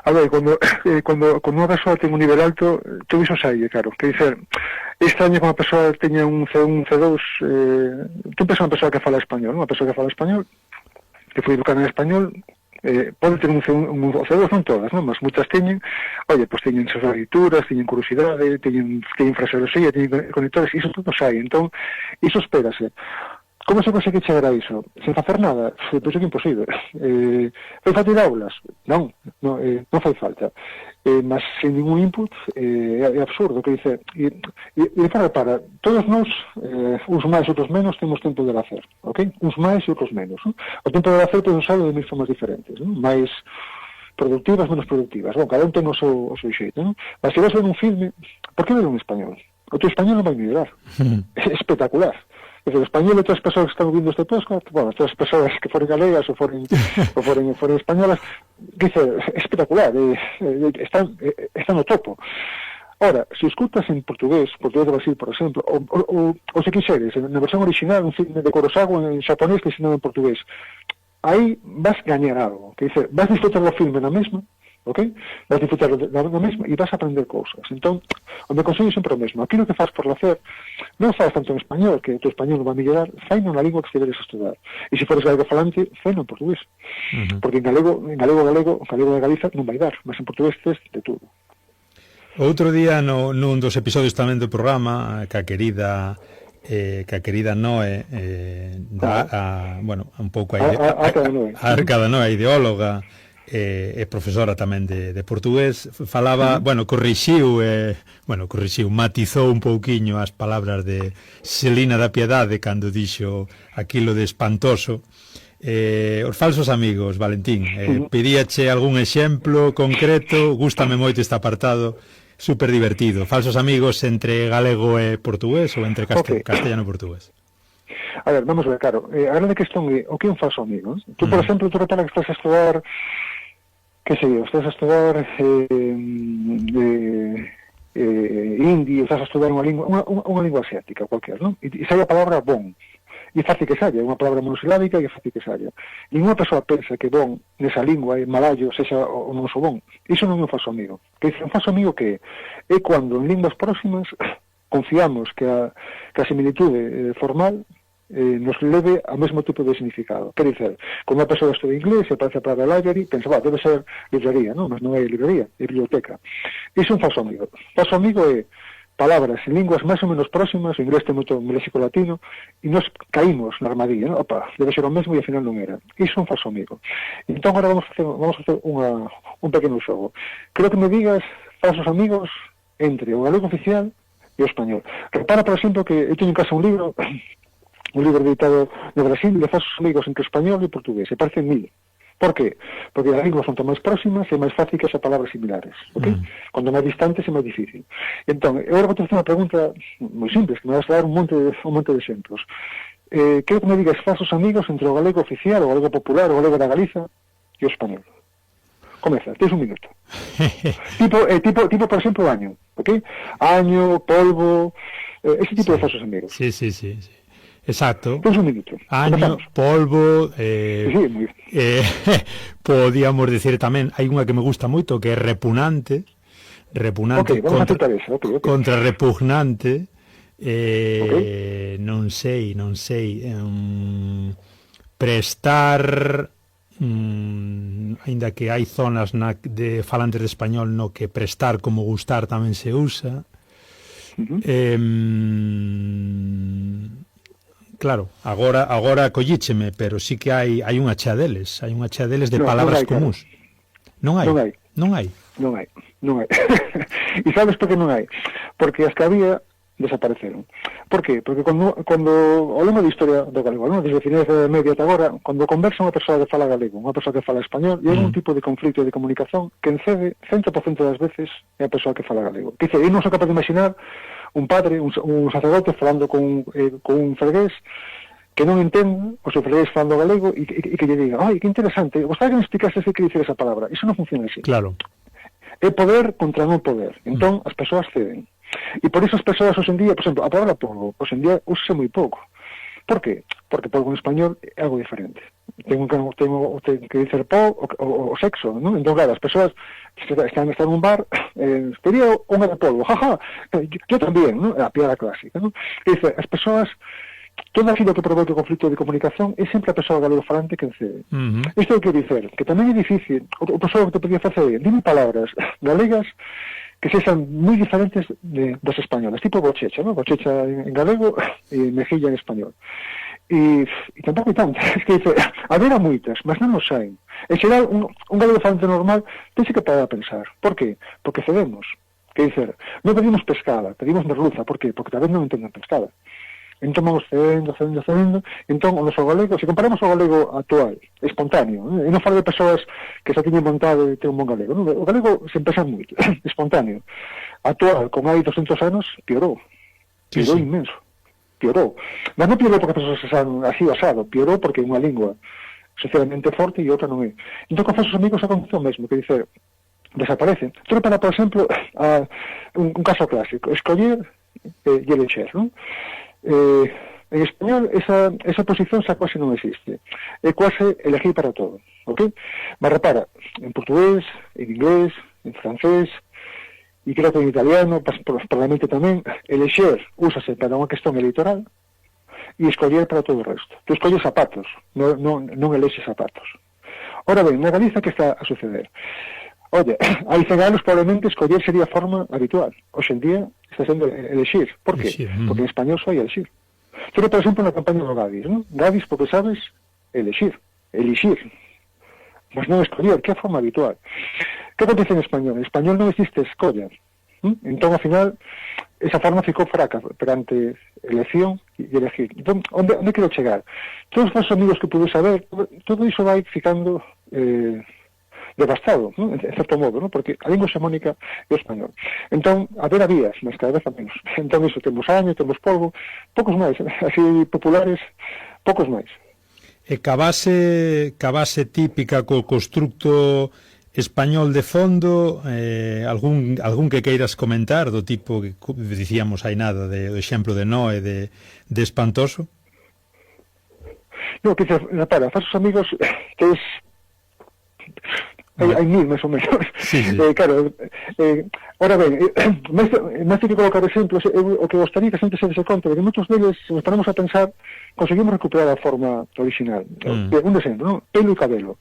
A ver, cando unha persoa ten un nivel alto, todo iso sai, claro. Que dicer, este año unha persoa teña un C1, un C2, tú pensas unha persoa que fala español, unha persoa que fala español, que foi educada en español, pode ter un C1, un C2, non todas, non? Mas moitas teñen, pois teñen sus lecturas, teñen curiosidade, teñen fraseoloxía, teñen conectores, iso todo sai. Entón, iso espérase. como se consegue chegar a iso? Sen facer nada? Penso que é imposible. Fai falta ir a aulas? Non fai falta. Mas sen ningún input é absurdo, que dice, e para, todos nós, uns máis e outros menos, temos tempo de lacer, ok? Uns máis e outros menos, non? O tempo de lacer pode usado de mil formas diferentes, non? Mais productivas, menos productivas. Bon, cada un ten o seu xeito, non? Mas se vas ver un filme, por que ver un español? O teu español non vai mellorar. É espectacular. Es decir, español e todas as persoas que están ouvindo este podcast, bueno, todas as persoas que foren galegas ou foren españolas, dice, espectacular, están no topo. Ora, se escutas en portugués de Brasil, por exemplo, ou se quixeres, na versión original, un filme de Kurosawa en xaponés que ensinado en portugués, aí vas gañar algo, que dice, vas disfrutar do filme na mesma, ok? Vas disfrutar da mesma e vas a aprender cousas. Entón, o meu consello é sempre o mesmo. Aquilo que faz por lacer, non faz tanto en español, que o teu español non vai mellorar, fai na lingua que estiveres a estudar. E se fores galego falante, fai en portugués. Porque en galego de Galiza non vai dar, mas en portugués tes de tudo. Outro día, nun dos episodios tamén do programa, que a querida Noe bueno, un pouco a Arcada Noe, ideóloga e profesora tamén de portugués, falaba, corrixiu, matizou un pouquiño as palabras de Celina da Piedade cando dixo aquilo de espantoso. Os falsos amigos, Valentín, pedíache algún exemplo concreto, gústame moito este apartado, super divertido. Falsos amigos entre galego e portugués ou entre castellano e portugués? A ver, vamos a ver, claro, a grande cuestión é o que é un falso amigo. Tú, por exemplo, tú repara que estás a estudar, que sei eu, estás a estudar hindi, estás a estudar unha lingua asiática, cualquier, non? E sai a palabra bon. E fácil que saia, é unha palabra monosilábica e é fácil que saia. Ninguna persoa pensa que bon nesa lingua é malayo, sexa o noso bon. Iso non é un falso amigo. Que dice, un falso amigo que é cando en linguas próximas confiamos que a similitude formal nos leve ao mesmo tipo de significado. Quer dizer, cando unha persoa estuda inglés e aparece a palabra library, pensa, debe ser librería, non? Mas non é librería, é biblioteca. Iso é un falso amigo. Falso amigo é palabras en linguas máis ou menos próximas, o inglés ten moito léxico latino, e nos caímos na armadilla, non? Opa, debe ser o mesmo e ao final non era. Iso é un falso amigo. Entón, agora vamos a facer un pequeno xogo. Creo que me digas falsos amigos entre o galego oficial e o español. Repara, por exemplo, que eu teño en casa un libro editado de Brasil de falsos amigos entre español e portugués, e parecen 1000. Por qué? Porque as linguas son tan máis próximas e máis fácil que as palabras similares, ok? Cuando máis distantes é máis difícil. Entón, eu agora vou te facer unha pregunta moi simples, que me vas a dar un monte de exemplos. Quero que me digas falsos amigos entre o galego oficial, o galego popular, o galego da Galiza e o español. Comeza, tens un minuto. tipo, por exemplo, año, ok? Año, polvo, ese tipo de falsos amigos. Sí. Exacto. Tens un minuto. Año, polvo, podíamos decir tamén, hai unha que me gusta moito, que é repugnante, contra repugnante, non sei, prestar, aínda que hai zonas de falantes de español no que prestar como gustar tamén se usa. Claro, agora collícheme, pero sí que hai unha chea deles, de palabras comuns. Non hai. E sabes por que non hai? Porque as que había desapareceron. Por qué? Porque cando ao longo da historia do galego, desde a finais da media ata agora, cando conversa unha persoa que fala galego, unha persoa que fala español, e hai un tipo de conflito de comunicación que encede 100% das veces é a persoa que fala galego. Que dice, eu non sou capaz de imaginar un padre, un sacerdote falando con un fregués que non entende o seu fregués falando galego e que lle diga, ai, que interesante, gostaria que me explicase que dice esa palabra. Iso non funciona así. Claro. É poder contra non poder. Entón, as persoas ceden. E por iso as persoas hoxe en día, por exemplo, a palabra polvo, hoxe en día úsase moi pouco. Por qué? Porque polvo en español é algo diferente. Tengo que dizer o sexo, non? Entón, claro, as persoas están en un bar, pedía unha de polvo, jaja, yo tamén, non? A piada clásica, non? Dice, as persoas, todo aquilo que provoca o conflito de comunicación é sempre a persoa galego falante que encede. Isto é o que dicer, que tamén é difícil, o persoa que te podía facer, dime palabras galegas que sexan moi diferentes das españolas, tipo bochecha, non? Bochecha en galego e mejilla en español. e tampouco hai tantas. Es que dice, haberá moitas, mas non nos saen. En xeral, un galego falante normal tense que parar a pensar. Por qué? Porque cedemos. Que dizer, non pedimos pescada, pedimos merluza. Por qué? Porque tal vez non entenden pescada. Entón vamos cedendo. Entón, o noso galego, se comparamos o galego actual, espontáneo, e non falo de persoas que xa teñen montado e ten un bon galego, non? O galego se empeza moito, espontáneo. Actual, con hai 200 anos, piorou. Piorou inmenso. Piorou. Mas non piorou porque as persoas sean así asado, piorou porque é unha lingua socialmente forte e outra non é. Entón, con falsos amigos acontece o mesmo, que dice, desaparecen. Todo para, por exemplo, un caso clásico, escoller e elexer, non? En español esa posición xa quase non existe. É quase elegir para todo, ok? Mas repara, en portugués, en inglés, en francés, e creo que en italiano, probablemente tamén, elexer úsase para unha cuestión electoral e escoller para todo o resto. Tu escolles zapatos, non elexes zapatos. Ora ben, na Galiza que está a suceder? Oye, hai 100 anos probablemente escoller sería a forma habitual. Hoxe en día está sendo elexir. Por qué? Porque en español só hai elexir. Pero, por exemplo, na campaña do Gadis, non? Gadis, porque sabes, elixir. Mas non escoller, que é a forma habitual. Que acontece en español? En español non existe escolla. Entón, ao final, esa forma ficou fraca perante elección e elegir. Entón, onde quero chegar? Todos os vosos amigos que pude saber, todo iso vai ficando devastado, ¿no? En certo modo, ¿no? Porque a lingua xamónica é o español. Entón, a ver, habías, mas cada vez a menos. Entón, iso, temos año, temos polvo, poucos máis, así populares, poucos máis. E ca base típica co constructo español de fondo, algún que queiras comentar, do tipo que dicíamos hai nada, do exemplo de Noé, de Espantoso? No, que para, falsos amigos, que es... Hai mil, máis ou menos. Sí. Claro, ora ben, máis que colocar exemplos, o que gostaría que a xente se dese conta de que moitos deles, se nos paramos a pensar, conseguimos recuperar a forma original. Un exemplo, non? Pelo e cabelo.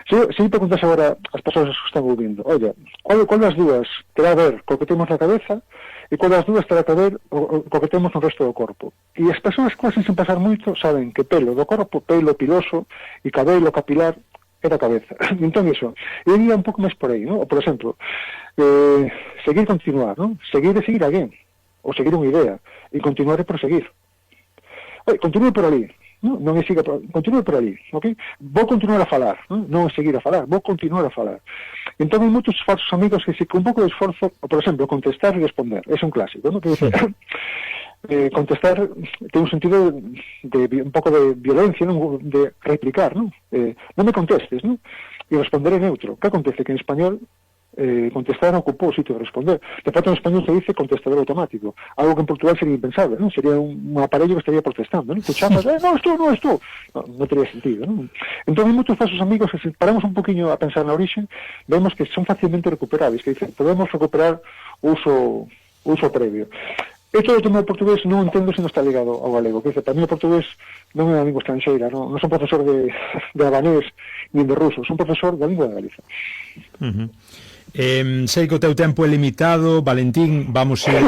Se eu preguntas agora as persoas que están ouvindo, oye, qual das dúas terá a ver co que temos na cabeza e qual das dúas terá que ver co que temos no resto do corpo? E as persoas quase sen pasar moito saben que pelo do corpo, pelo piloso, e cabelo capilar, é da cabeza. Entón, iso, eu iría un pouco máis por aí, non? Ou, por exemplo, seguir continuar, non? Seguir e seguir alguén, ou seguir unha idea, e continuar e proseguir. Continue por ali, non é siga, continue por ali, ok? Vou continuar a falar, non seguir a falar, vou continuar a falar. Entón, hai moitos falsos amigos que, con un pouco de esforzo, por exemplo, contestar e responder, é un clásico, non? Que dice, contestar ten un sentido de un pouco de violencia, non? De replicar, non? Non me contestes, non? E responder é neutro. Que acontece? Que en español contestar ocupou o sitio de responder. De facto, en español se dice contestador automático, algo que en Portugal sería impensable, non? Sería un aparello que estaría protestando, non? Tu chamas, non es tú. Non teria sentido, non? Entón, hai moitos falsos amigos que, se paramos un poquinho a pensar na orixe, vemos que son facilmente recuperables, que dicen, podemos recuperar o uso previo. Esto do tema do portugués non entendo se non está ligado ao galego, que para mí o portugués non é unha lingua estranxeira, non son profesor de habanés nin de ruso, son profesor da lingua de Galiza. Sei que o teu tempo é limitado, Valentín, vamos ir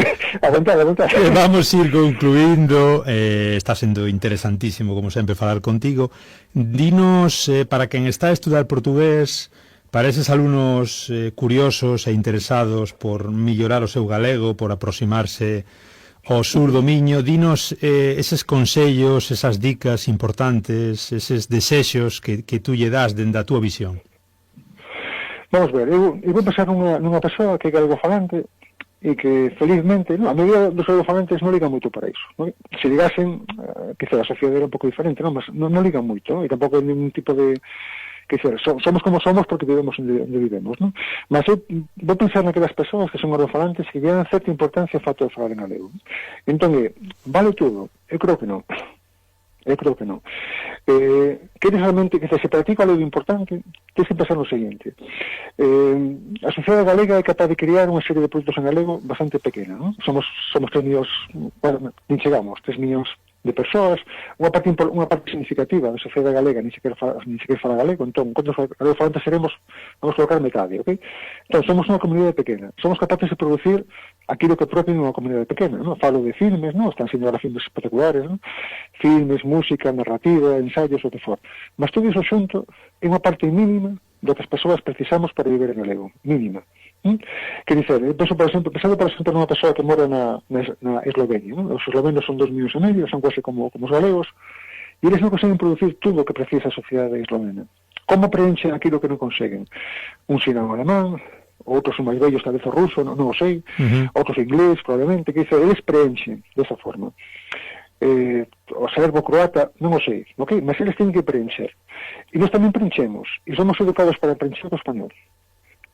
vamos ir concluindo. Está sendo interesantísimo, como sempre, falar contigo. Dinos, para quen está a estudar portugués, para eses alumnos curiosos e interesados por mellorar o seu galego, por aproximarse ao sur do Miño, dinos eses consellos, esas dicas importantes, eses desexos que tú lle das dende a túa visión. Vamos ver, eu vou pensar nunha persoa que é galego-falante e que, felizmente, a maioría dos galego-falantes non ligan moito para iso, non? Se ligasen, quizá a sociedade era un pouco diferente, non? Mas non ligan moito, non? E tampouco hai ningún tipo de... Que dizer, somos como somos porque vivemos onde vivemos, non? Mas eu vou pensar naquelas persoas que son galego-falantes que lle dan certa importancia ao facto de falar en galego. Entón, vale todo? Eu creo que non. Queres realmente, que se practica algo importante, tens que pensar no seguinte. A sociedade galega é capaz de crear unha serie de produtos en galego bastante pequena, non? Somos 3 millóns, bueno, nin chegamos, 3 millóns de persoas, unha parte significativa da sociedade galega ni sequer fala galego, entón, cando os galegofalantes seremos, vamos colocar metade, ok? Entón, somos unha comunidade pequena, somos capaces de producir aquilo que propio nunha comunidade pequena, non? Falo de filmes, non? Están sendo ahora filmes espectaculares, non? Filmes, música, narrativa, ensaios, o que for. Mas todo iso xunto é unha parte mínima do que as persoas precisamos para viver en galego, mínima. Que dicer, penso, por exemplo, nunha persoa que mora na Eslovenia, non? Os eslovenos son 2,5 millones, son quase como os galegos, e eles non conseguen producir tudo o que precisa a sociedade eslovena. Como preenchen aquilo que non conseguen? Un sinal alemán, outros son máis bellos, tal vez o ruso, non o sei, outros inglés, probablemente, que dice, eles preenchen desa forma. O serbo croata, non o sei, ok? Mas eles teñen que preencher. E nós tamén preenchemos, e somos educados para preencher o español.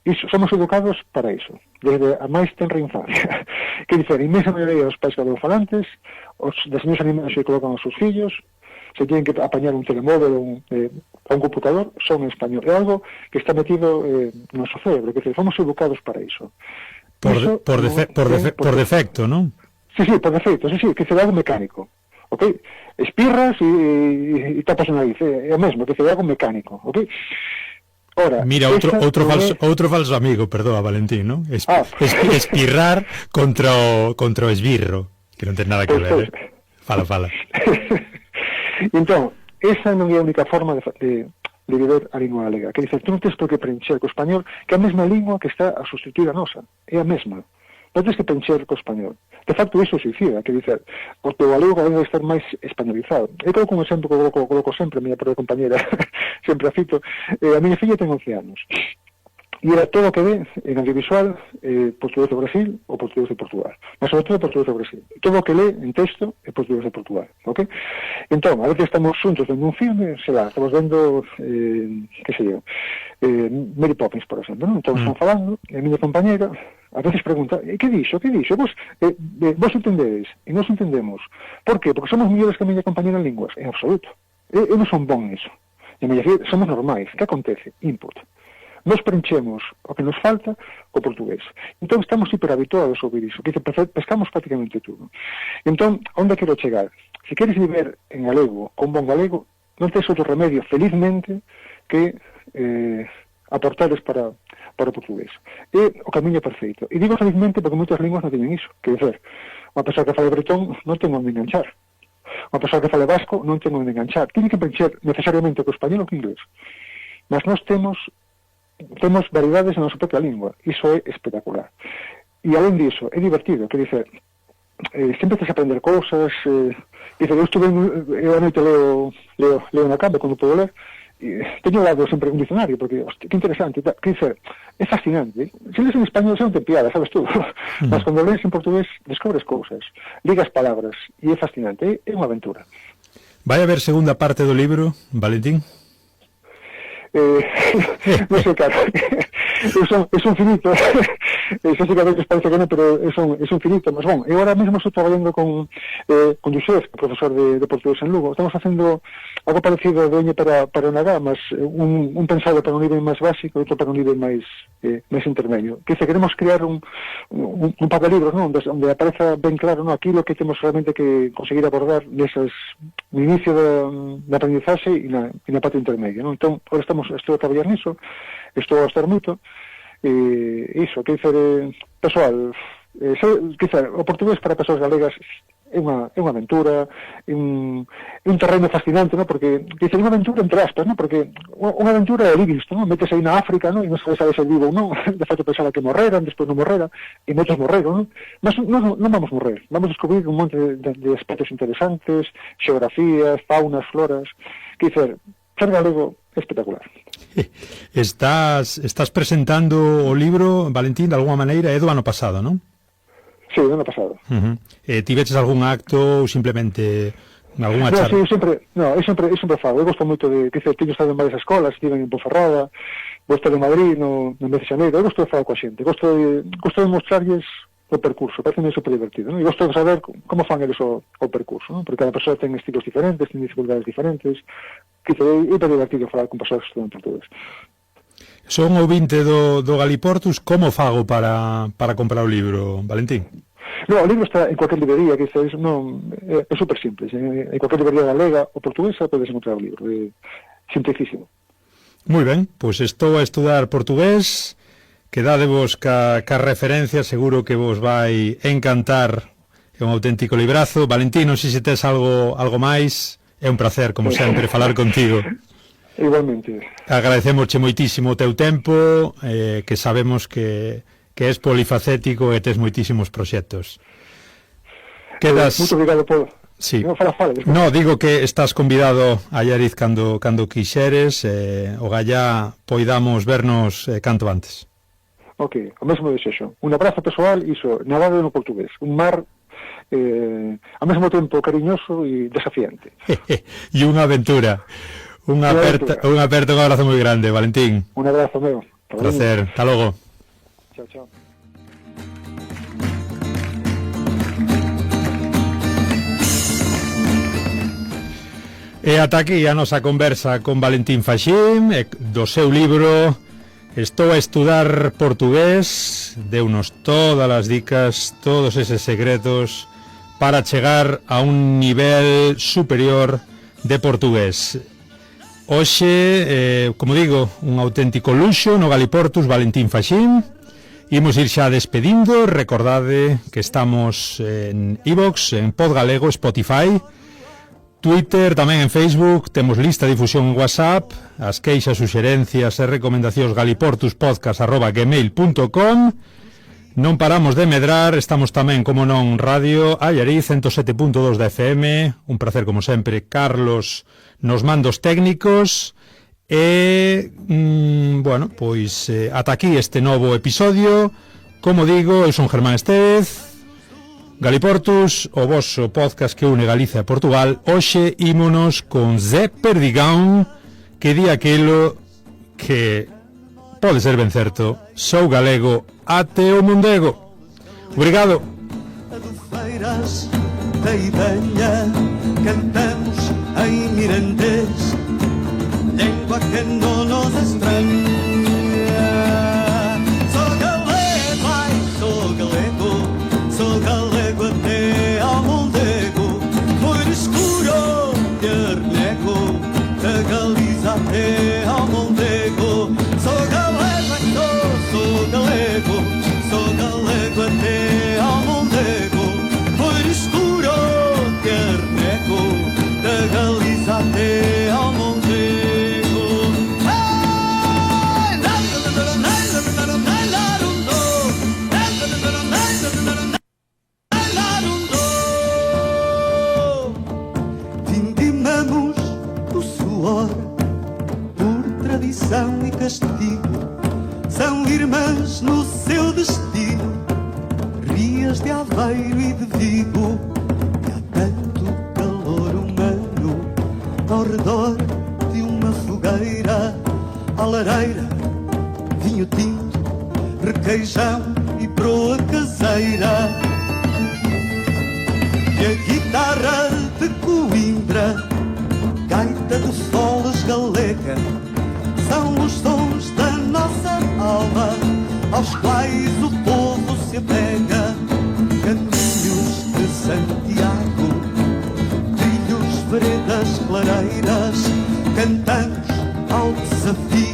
Iso, somos educados para iso, desde a máis tenra infancia. Que dicer, inmensa maioría dos países galegofalantes, os deseños animados que colocan os seus fillos, se tienen que apañar un telemóvel ou un computador, son en español. É algo que está metido no noso cerebro, que dicer, somos educados para iso. Por defecto, non? Sí, por defecto, sí, que é algo mecánico. Ok? Espirras e tapas o nariz, é o mesmo, que é algo mecánico, ok? Ora, mira, outro falso amigo, perdoa, Valentín, non? Espirrar contra o esbirro, que non ten nada que ver, Fala. Entón, esa non é a única forma de viver a lingua galega. Que dices, tú non tens por que preencher co español, que é a mesma lingua que está a sustituir a nosa. É a mesma. Non tens que preencher co español. De facto, iso suicida, que dizer, o teu galego debe estar máis españolizado. Eu coloco un exemplo que coloco sempre, a miña propia compañera, sempre a cito, a miña filla ten 11 anos, e era todo o que ve en audiovisual portugués do Brasil ou portugués de Portugal, mas sobre todo portugués do Brasil. Todo o que lee en texto é portugués de Portugal, ok? Entón, a veces estamos xuntos vendo un filme, estamos vendo, que sei eu, Mary Poppins, por exemplo, non? Entón, están falando, e a miña compañera a veces pregunta, que dixo? Vos entendedes, e nós entendemos. Por qué? Porque somos mellores que a miña compañera en linguas, en absoluto. Eu non son bon niso. E a miña filla, somos normais. Que acontece? Input. Nos preenchemos o que nos falta co portugués. Entón, estamos hiperhabituados a ouvir iso, que pescamos prácticamente tudo. Entón, onde quero chegar? Se queres viver en galego, con bon galego, non tens outro remedio, felizmente, que aportades para o portugués. É o camiño perfeito. E digo felizmente porque moitas linguas non teñen iso. Que dizer, unha persoa que fale bretón non ten onde enganchar. Unha persoa que fale vasco non ten onde enganchar. Tiene que preencher necesariamente co español ou co inglés. Mas nós temos variedades na nosa propia lingua. Iso é espectacular. E além diso, é divertido. Que dizer, sempre tens que aprender cousas. Dizer, eu a noite leo na cama cando podo ler. Teño dado sempre un dicionario, porque, hostia, que interesante, que dizer, é fascinante. Se lees en español, non te piada, sabes tú. Mas cando lees en portugués, descobres cousas, ligas palabras, e é fascinante, é unha aventura. Vai haber segunda parte do libro, Valentín? Non sei, claro. É un finito. Eso sí que a veces parece que non, pero é un finito. Mas, bon, eu ahora mesmo estou traballando con Josef, profesor de portugués en Lugo. Estamos facendo algo parecido a Doña para o Nagá, mas un pensado para un nivel máis básico e outro para un nivel máis intermedio. Que queremos crear un par de libros, non? Onde apareza ben claro, non? Aquilo que temos realmente que conseguir abordar no inicio da aprendizaxe e na parte intermedia, non? Entón, agora estou a traballar niso, estou a estar moito, iso, que dizer, pessoal, o portugués para persoas galegas é unha aventura, é un terreno fascinante, non? Porque, dizer, unha aventura entre aspas, non? Porque unha aventura é Livingstone, non? Metes aí na África, non? E non sabes se vivo ou non, de feito pensaba que morreran, despois non morrera, e moitos morreron, non? Mas non vamos morrer, vamos descubrir un monte de aspectos interesantes, xeografías, faunas, floras, que dizer, ser galego é espectacular. Estás presentando o libro, Valentín, de alguma maneira, é do ano pasado, non? Sí, do ano pasado. Tiveches algún acto ou simplemente algunha charla? Sí, eu sempre fago. Eu gosto moito de, que teño estado en varias escolas, estive en Ponferrada, gosto de Madrid, no Mes de Xaneiro, eu gosto de falar coa xente, gosto de mostrarlles o percurso, parece super divertido, non? E gosto de saber como fan eles o percurso, non? Porque cada persoa ten estilos diferentes, ten dificultades diferentes, que é super divertido falar con persoas que estudan portugués. Son ouvinte do Galiportus, como fago para comprar o libro, Valentín? No, o libro está en cualquier librería, que é super simple. En cualquier librería galega ou portuguesa podes encontrar o libro. É simplicísimo. Moi ben, pois estou a estudar portugués, quedadevos ca referencia, seguro que vos vai encantar. É un auténtico librazo. Valentín, non sei se tes algo máis. É un placer, como sempre, falar contigo. Igualmente. Agradecemosche moitísimo o teu tempo, que sabemos que és polifacético e tes moitísimos proxectos. Quedas... Moito obrigado por... Sí. Fala. No, digo que estás convidado a Allariz cando quixeres, o gallá poidamos vernos canto antes. Ok, o mesmo desexo. Un abrazo persoal, iso, nadado no portugués. Un mar ao mesmo tempo cariñoso e desafiante. E unha aventura. Un aperto, un abrazo moi grande, Valentín. Un abrazo meu. Placer, hasta logo. Chao. E ata aquí a nosa conversa con Valentín Faxín, do seu libro Estou a estudar portugués. Deunos todas as dicas, todos eses secretos para chegar a un nivel superior de portugués. Hoxe, como digo, un auténtico luxo no Galiportus, Valentín Faxín. Imos ir xa despedindo. Recordade que estamos en iVox, en Podgalego, Spotify, Twitter, tamén en Facebook. Temos lista de difusión en WhatsApp. As queixas, suxerencias e recomendacións galiportuspodcast@gmail.com. Non paramos de medrar, estamos tamén, como non, Radio Allariz 107.2 da FM. Un placer, como sempre, Carlos nos mandos técnicos. E, bueno, pois ata aquí este novo episodio. Como digo, eu son Germán Estévez, Galiportus, o voso podcast que une Galicia e Portugal. Hoxe ímonos con Zé Perdigão, que di aquilo que pode ser ben certo: sou galego até o mondego. Obrigado. Adufeiras da Idanha, cantamos em mirandês, língua que não nos estranha. Sou galego, ai, sou galego até ao mondego, por escuro de arnego, da Galiza até ao mondego. Sou galego até ao mondego, por escuro de arnego, da Galiza até ao mondego. Vindimamos o suor por tradição e castigo. São irmãs no seu destino, Rias de Aveiro e de Vigo. E há tanto calor humano ao redor de uma fogueira, à lareira, vinho tinto, requeijão e proa caseira. E a guitarra de Coimbra, gaita de foles galega, são os sons da nossa alma, aos quais o povo se apega. Caminhos de Santiago, trilhos, veredas, clareiras, cantamos ao desafio